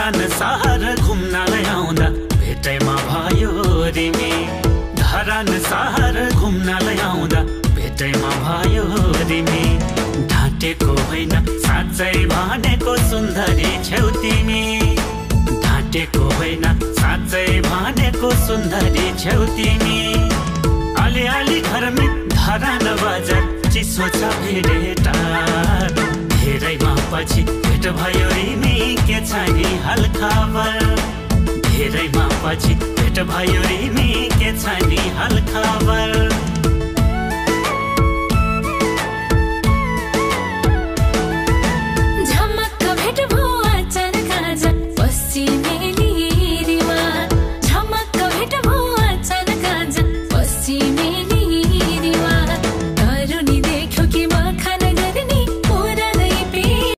धरान सहर घुम्नलाई आउँदा भेटैमा भयो रिमी। धरान सहर घुम्नलाई आउँदा भेटैमा भयो रिमी। ढाँटेको होइन साँच्चै भनेको सुन्दरी छेउ तिमी। ढाँटेको होइन साँच्चै भनेको सुन्दरी छेउ तिमी। अलिअलि घरमै धरान बजार चिसो छ भेटा। धेरैमा पछि भेट भयो रिमी के छ नि हालखबर। धेरैमा पछि भेट भयो रिमी के छ नि हालखबर।